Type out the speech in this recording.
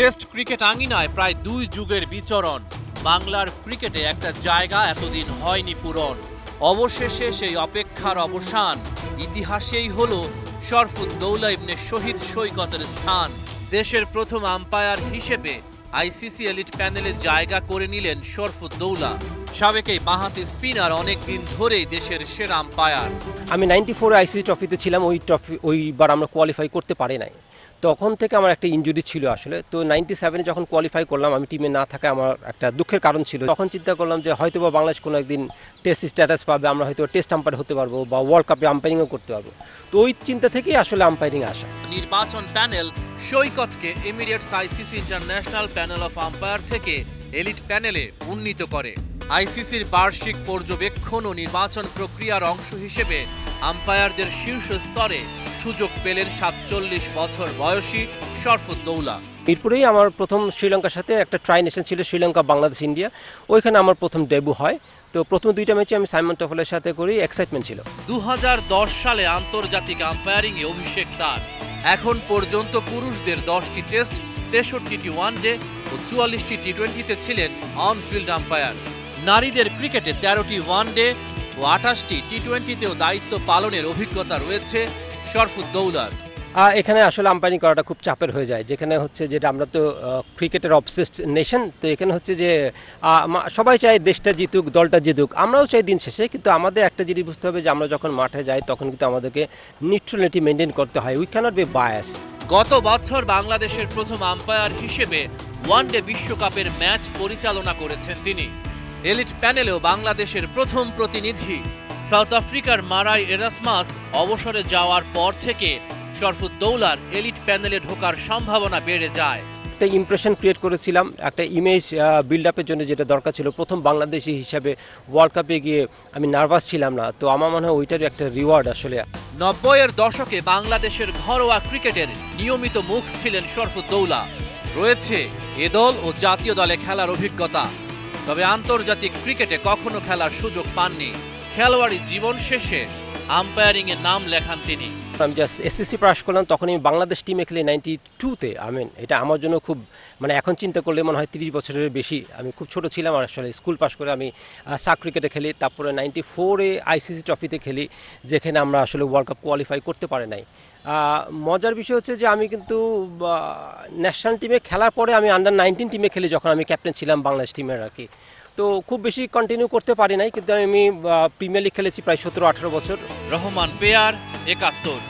Test cricket আঙিনায় প্রায় ২ যুগের বিচরণ। বাংলার ক্রিকেটে একটা জায়গা এতদিন হয়নি পূরণ। অবশেষে সেই অপেক্ষার অবসান। ইতিহাসেই হলো শরফুদ্দৌলা ইবনে শহীদ সৈকতের স্থান। দেশের প্রথম আম্পায়ার হিসেবে আইসিসি এলিট প্যানেলে জায়গা করে নিলেন শরফুদ্দৌলা। সাবেক এই বাঁহাতি স্পিনার অনেকদিন ধরেই দেশের সেরা আম্পায়ার। আমি 94 আইসিসি ট্রফিতে ছিলাম। ওইবার আমরা কোয়ালিফাই করতে পারি নাই। তখন থেকে আমার একটা ইনজুরি ছিল আসলে। তো 97 যখন কোয়ালিফাই করলাম, আমি টিমে না থাকা আমার একটা দুঃখের কারণ ছিল। তখন চিন্তা করলাম যে হয়তোবা বাংলাদেশ কোনো একদিন টেস্ট স্ট্যাটাস পাবে, আমরা হয়তো টেস্ট আম্পায়ার হতে পারবো বা ওয়ার্ল্ড কাপে আম্পায়ারিংও করতে পারবো। তো ওই চিন্তা থেকেই আসলে আম্পায়ারিং আসা। নির্বাচন প্যানেল সৈকতকে Emirates ICC international panel of umpire থেকে এলিট প্যানেলে উন্নীত করে। আইসিসির বার্ষিক পর্যবেক্ষণ ও নির্বাচন প্রক্রিয়ার অংশ হিসেবে আম্পায়ারদের শীর্ষ স্তরে সুযোগ পেলেন 47 বছর বয়সী শরফুদ্দৌলা। মিরপুরেই আমার প্রথম শ্রীলঙ্কার সাথে একটা ট্রাই নেশন ছিল, শ্রীলঙ্কা, বাংলাদেশ, ইন্ডিয়া। ওইখানে আমার প্রথম ডেবু হয়। তো প্রথম 2টা ম্যাচে আমি সাইমন টফেলের সাথে করি, এক্সাইটমেন্ট ছিল। 2010 সালে আন্তর্জাতিক আম্পায়ারিংয়ে অভিষেক তার। এখন পর্যন্ত পুরুষদের 10টি টেস্ট, 63টি ওয়ানডে ও 44টি টি20তে ছিলেন অনফিল্ড আম্পায়ার। নারীদের ক্রিকেটে 13টি ওয়ানডে ও 28টি টি20তেও দায়িত্ব পালনের অভিজ্ঞতা রয়েছে শরফুদ্দৌলার। এখানে আসলে আম্পায়ারিং করাটা খুব চাপের হয়ে যায়, যেখানে হচ্ছে যেটা আমরা তো ক্রিকেটের অবসেসড নেশন। তো এখানে হচ্ছে যে সবাই চায় দেশটা জিতুক, দলটা জিতুক, আমরাও চাই দিন শেষে। কিন্তু আমাদের একটা জিনিস বুঝতে হবে যে আমরা যখন মাঠে যাই তখন কিন্তু আমাদেরকে নিউট্রালিটি মেনটেন করতে হয়। We can't be bias. গত বছর বাংলাদেশের প্রথম আম্পায়ার হিসেবে ওয়ানডে বিশ্বকাপের ম্যাচ পরিচালনা করেছেন তিনি। এলিট প্যানেলেও বাংলাদেশের প্রথম প্রতিনিধি। সাউথ আফ্রিকার মারাই এরাসমাস অবসরে যাওয়ার পর থেকে শরফুদ্দৌলার এলিট প্যানেলে ঢোকার সম্ভাবনা বেড়ে যায়। একটা ইমপ্রেশন ক্রিয়েট করেছিলাম, একটা ইমেজ বিল্ড আপের জন্য যেটা দরকার ছিল। প্রথম বাংলাদেশি হিসাবে ওয়ার্ল্ড কাপে গিয়ে আমি নার্ভাস ছিলাম না। তো আমার মনে হয় ওইটারই একটা রিওয়ার্ড আসলে। 90-এর দশকে বাংলাদেশের ঘরোয়া ক্রিকেটের নিয়মিত মুখ ছিলেন শরফুদ্দৌলা। রয়েছে এ দল ও জাতীয় দলে খেলার অভিজ্ঞতা। তবে আন্তর্জাতিক ক্রিকেটে কখনো খেলার সুযোগ পাননি। খেলোয়াড়ি জীবন শেষে আম্পায়ারিংয়ে নাম লেখান তিনি। আমি জাস্ট এসএসসি পাস করলাম, তখন আমি বাংলাদেশ টিমে খেলি 92-তে। এটা আমার জন্য খুব, মানে এখন চিন্তা করলে মনে হয় 30 বছরের বেশি। আমি খুব ছোট ছিলাম আর আসলে স্কুল পাস করে আমি সাক ক্রিকেটে খেলি। তারপরে 94-এ আইসিসি ট্রফিতে খেলি, যেখানে আমরা আসলে ওয়ার্ল্ড কাপ কোয়ালিফাই করতে পারি নাই। মজার বিষয় হচ্ছে যে আমি কিন্তু ন্যাশনাল টিমে খেলার পরে আমি আন্ডার 19 টিমে খেলি, যখন আমি ক্যাপ্টেন ছিলাম বাংলাদেশ টিমের আর কি। তো খুব বেশি কন্টিনিউ করতে পারি নাই, কিন্তু আমি প্রিমিয়ার লিগ খেলেছি প্রায় 17-18 বছর। রহমান পেয়ার, 71।